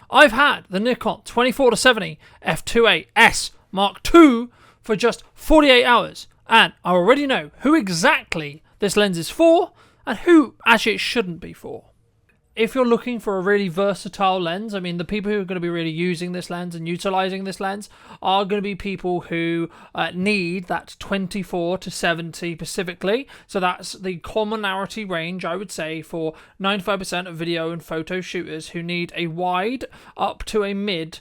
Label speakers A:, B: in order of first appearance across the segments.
A: I've had the Nikon 24-70mm f2.8 Mark II for just 48 hours, and I already know who exactly this lens is for and who actually it shouldn't be for. If you're looking for a really versatile lens, I mean, the people who are going to be really using this lens and utilizing this lens are going to be people who need that 24-70 specifically. So that's the commonality range, I would say, for 95% of video and photo shooters who need a wide up to a mid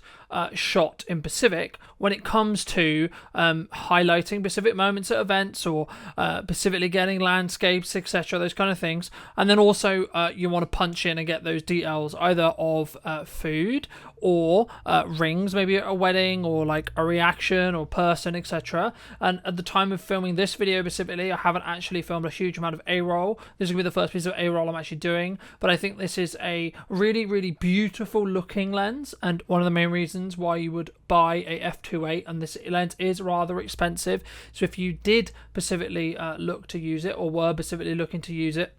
A: shot in Pacific when it comes to highlighting specific moments at events or specifically getting landscapes, etc., those kind of things. And then also you want to punch in and get those details either of food or rings, maybe at a wedding, or like a reaction or person, etc. And at the time of filming this video specifically, I haven't actually filmed a huge amount of A-roll. This will be the first piece of A-roll I'm actually doing, but I think this is a really, really beautiful looking lens, and one of the main reasons why you would buy a f2.8, and this lens is rather expensive. So if you did specifically look to use it, or were specifically looking to use it,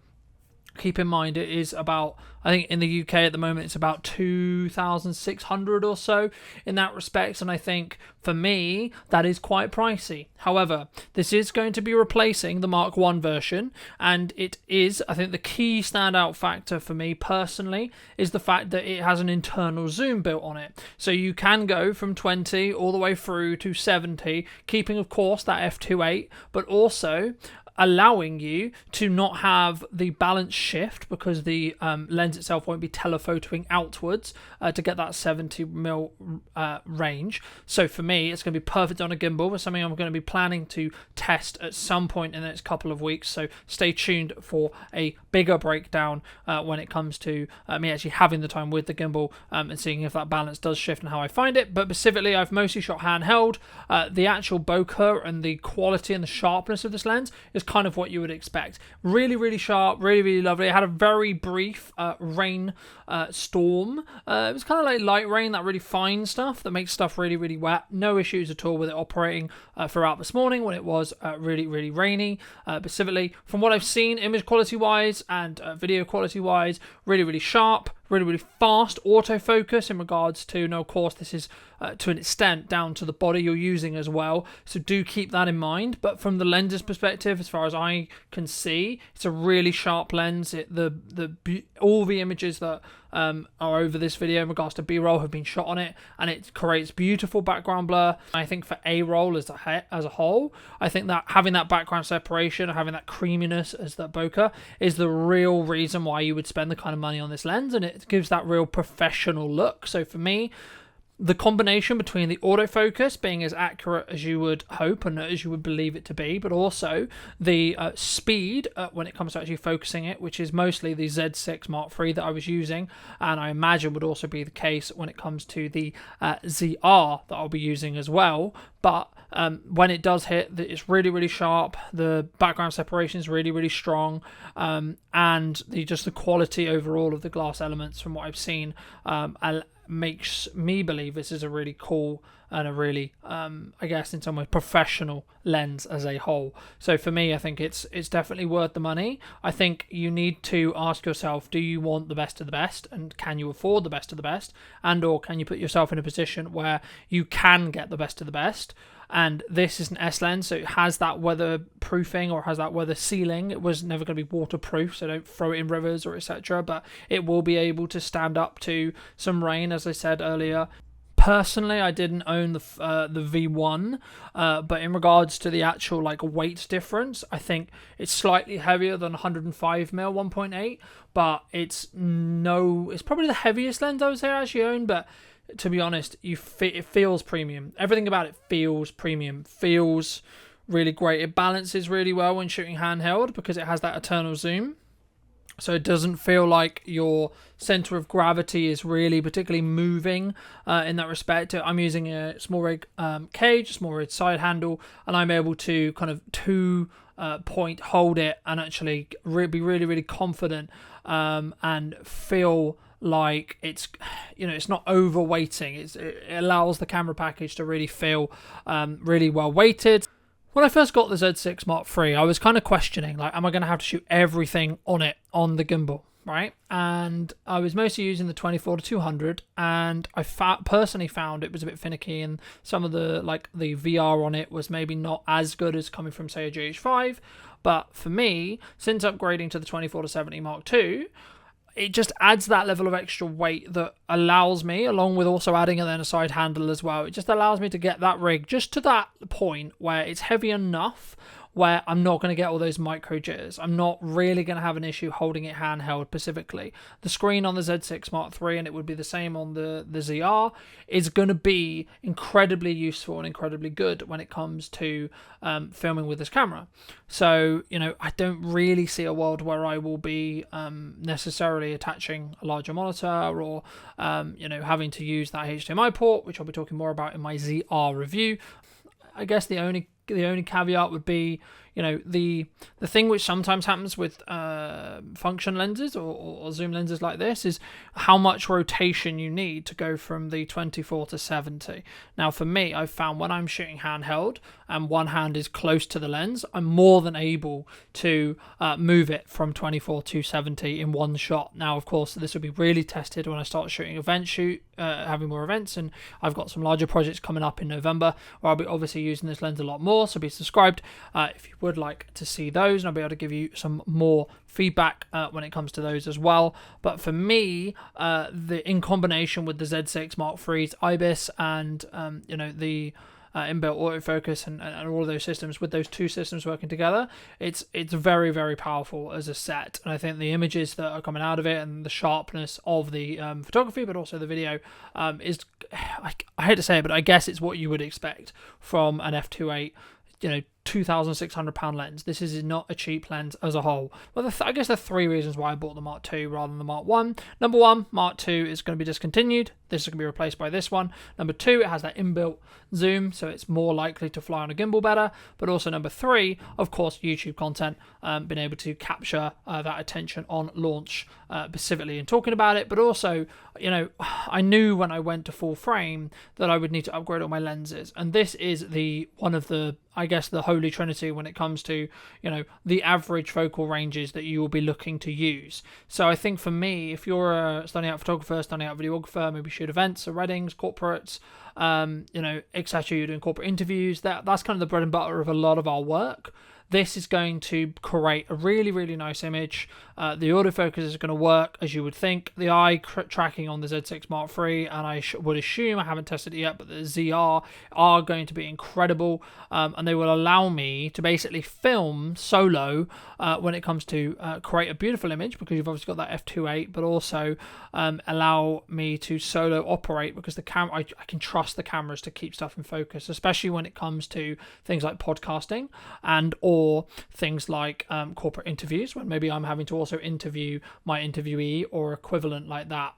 A: keep in mind it is about, I think in the UK at the moment it's about 2,600 or so in that respect, and I think for me that is quite pricey. However, this is going to be replacing the Mark I version, and it is, I think the key standout factor for me personally is the fact that it has an internal zoom built on it. So you can go from 20 all the way through to 70, keeping of course that f2.8, but also allowing you to not have the balance shift because the lens itself won't be telephotoing outwards to get that 70mm range. So for me, it's going to be perfect on a gimbal. It's something I'm going to be planning to test at some point in the next couple of weeks. So stay tuned for a bigger breakdown when it comes to me actually having the time with the gimbal and seeing if that balance does shift and how I find it. But specifically, I've mostly shot handheld. The actual bokeh and the quality and the sharpness of this lens is kind of what you would expect. Really, really sharp, really, really lovely. I had a very brief rain storm. It was kind of like light rain, that really fine stuff that makes stuff really, really wet. No issues at all with it operating throughout this morning when it was really, really rainy. Specifically, from what I've seen, image quality wise and video quality wise, really, really sharp. Really, really fast autofocus in regards to, now of course this is to an extent down to the body you're using as well, so do keep that in mind. But from the lenses perspective, as far as I can see, it's a really sharp lens. All the images that are over this video in regards to B-roll have been shot on it, and it creates beautiful background blur. I think for A-roll as a whole, I think that having that background separation, having that creaminess as that bokeh is the real reason why you would spend the kind of money on this lens, and it gives that real professional look. So for me, the combination between the autofocus being as accurate as you would hope and as you would believe it to be, but also the speed when it comes to actually focusing it, which is mostly the Z6 Mark III that I was using, and I imagine would also be the case when it comes to the ZR that I'll be using as well. But when it does hit, it's really, really sharp. The background separation is really, really strong, and just the quality overall of the glass elements from what I've seen makes me believe this is a really cool and a really, I guess in some ways, professional lens as a whole. So for me, I think it's definitely worth the money. I think you need to ask yourself, do you want the best of the best, and can you afford the best of the best, and or can you put yourself in a position where you can get the best of the best? And this is an S lens, so it has that weatherproofing or has that weather sealing. It was never going to be waterproof, so don't throw it in rivers or etc. But it will be able to stand up to some rain, as I said earlier. Personally, I didn't own the V1, but in regards to the actual weight difference, I think it's slightly heavier than 105mm 1.8, but it's probably the heaviest lens I would say I actually own. But to be honest, it feels premium. Everything about it feels premium, feels really great. It balances really well when shooting handheld because it has that eternal zoom. So it doesn't feel like your center of gravity is really particularly moving in that respect. I'm using a small rig cage, small rig side handle, and I'm able to kind of two-point hold it and actually be really, really confident and feel like it's not overweighting. It allows the camera package to really feel really well weighted. When I first got the Z6 Mark III, I was kind of questioning, am I going to have to shoot everything on it on the gimbal? right? And I was mostly using the 24-200, and I personally found it was a bit finicky, and some of the the VR on it was maybe not as good as coming from, say, a GH5. But for me, since upgrading to the 24-70 Mark II, it just adds that level of extra weight that allows me, along with also adding a side handle as well, it just allows me to get that rig just to that point where it's heavy enough where I'm not going to get all those micro jitters. I'm not really going to have an issue holding it handheld specifically. The screen on the Z6 Mark III, and it would be the same on the ZR, is going to be incredibly useful and incredibly good when it comes to filming with this camera. So, I don't really see a world where I will be necessarily attaching a larger monitor or, having to use that HDMI port, which I'll be talking more about in my ZR review. I guess the only caveat would be, the thing which sometimes happens with function lenses or zoom lenses like this is how much rotation you need to go from the 24-70. Now, for me, I've found when I'm shooting handheld and one hand is close to the lens, I'm more than able to move it from 24-70 in one shot. Now, of course, this will be really tested when I start shooting having more events, and I've got some larger projects coming up in November where I'll be obviously using this lens a lot more, so be subscribed if you would like to see those, and I'll be able to give you some more feedback when it comes to those as well. But for me, in combination with the Z6 Mark III's IBIS and the inbuilt autofocus and all of those systems, with those two systems working together, it's very, very powerful as a set. And I think the images that are coming out of it and the sharpness of the photography, but also the video, is, I hate to say it, but I guess it's what you would expect from an f2.8, £2,600 lens. This is not a cheap lens as a whole. Well, I guess there are three reasons why I bought the Mark II rather than the Mark I. Number one, Mark II is going to be discontinued. This is going to be replaced by this one. Number two, it has that inbuilt zoom, so it's more likely to fly on a gimbal better. But also number three, of course, YouTube content, being able to capture that attention on launch, specifically in talking about it. But also, I knew when I went to full frame that I would need to upgrade all my lenses. And this is one of the, I guess, the holy trinity when it comes to, the average focal ranges that you will be looking to use. So I think for me, if you're a starting out photographer, starting out videographer, maybe shoot events or weddings, corporates, etc., you're doing corporate interviews, that's kind of the bread and butter of a lot of our work. This is going to create a really, really nice image. The autofocus is going to work as you would think. The eye tracking on the Z6 Mark III, and I would assume, I haven't tested it yet, but the ZR are going to be incredible. And they will allow me to basically film solo when it comes to create a beautiful image, because you've obviously got that f2.8, but also allow me to solo operate, because the I can trust the cameras to keep stuff in focus, especially when it comes to things like podcasting or things like corporate interviews, when maybe I'm having to also interview my interviewee or equivalent like that.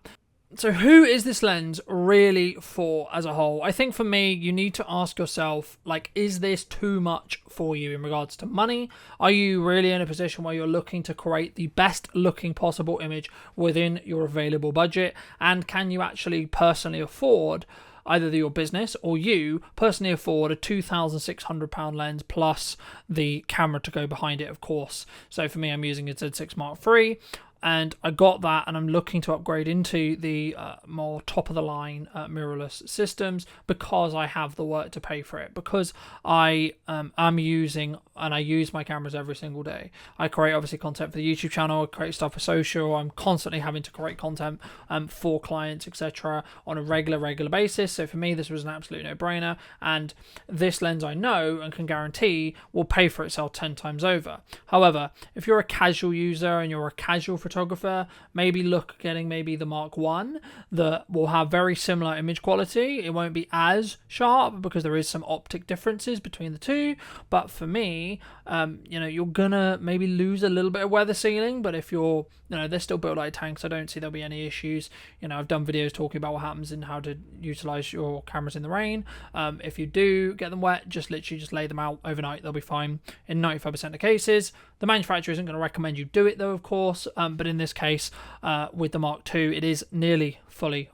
A: So who is this lens really for as a whole? I think for me, you need to ask yourself, is this too much for you in regards to money? Are you really in a position where you're looking to create the best looking possible image within your available budget? And can you actually personally afford, either your business or you personally afford, a £2,600 lens plus the camera to go behind it, of course? So for me, I'm using a Z6 Mark III, and I got that, and I'm looking to upgrade into the more top-of-the-line mirrorless systems, because I have the work to pay for it, because I am using, and I use my cameras every single day. I create, obviously, content for the YouTube channel, I create stuff for social, I'm constantly having to create content for clients, etc., on a regular basis. So for me, this was an absolute no-brainer, and this lens, I know and can guarantee, will pay for itself 10 times over. However, if you're a casual user and you're a casual photographer, maybe look at getting maybe the Mark I that will have very similar image quality. It won't be as sharp because there is some optic differences between the two, but for me, you're gonna maybe lose a little bit of weather sealing, but if you're, they're still built like tanks, I don't see there'll be any issues. I've done videos talking about what happens and how to utilize your cameras in the rain. If you do get them wet, just lay them out overnight, they'll be fine in 95% of cases. The manufacturer isn't going to recommend you do it though, of course, but in this case, with the Mark II, it is nearly fully,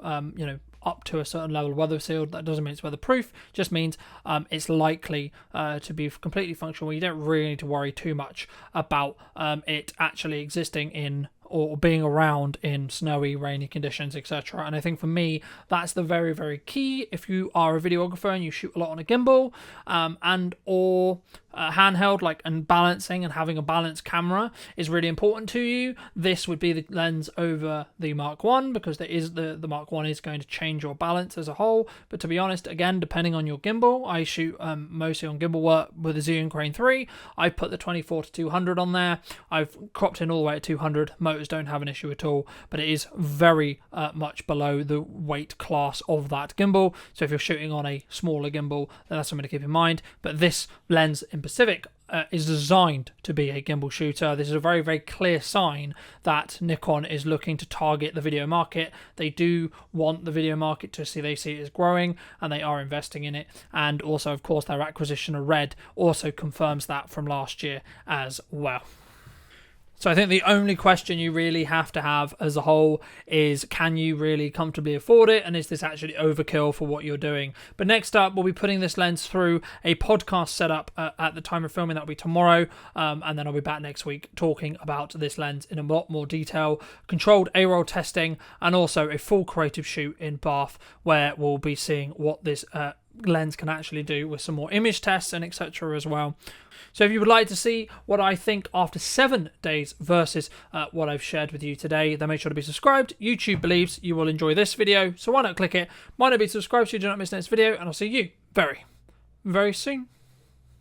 A: up to a certain level of weather sealed. That doesn't mean it's weatherproof, just means it's likely to be completely functional. You don't really need to worry too much about it actually existing in or being around in snowy, rainy conditions, etc. And I think for me, that's the very, very key. If you are a videographer and you shoot a lot on a gimbal and or handheld, like, and balancing and having a balanced camera is really important to you, this would be the lens over the Mark 1, because there is the Mark 1 is going to change your balance as a whole. But to be honest, again, depending on your gimbal, I shoot mostly on gimbal work with a Zoom Crane 3. I put the 24-200 on there. I've cropped in all the way at 200. Motors don't have an issue at all, but it is very much below the weight class of that gimbal. So if you're shooting on a smaller gimbal, then that's something to keep in mind. But this lens in Pacific is designed to be a gimbal shooter. This is a very, very clear sign that Nikon is looking to target the video market. They do want the video market to see, they see it as growing, and they are investing in it. And also, of course, their acquisition of Red also confirms that from last year as well. So I think the only question you really have to have as a whole is, can you really comfortably afford it? And is this actually overkill for what you're doing? But next up, we'll be putting this lens through a podcast setup at the time of filming. That'll be tomorrow. And then I'll be back next week talking about this lens in a lot more detail, controlled A-roll testing, and also a full creative shoot in Bath, where we'll be seeing what this lens can actually do with some more image tests and etc. as well. So if you would like to see what I think after 7 days versus what I've shared with you today, then make sure to be subscribed. YouTube believes you will enjoy this video, so why not click it? Why not be subscribed so you do not miss the next video, and I'll see you very, very soon.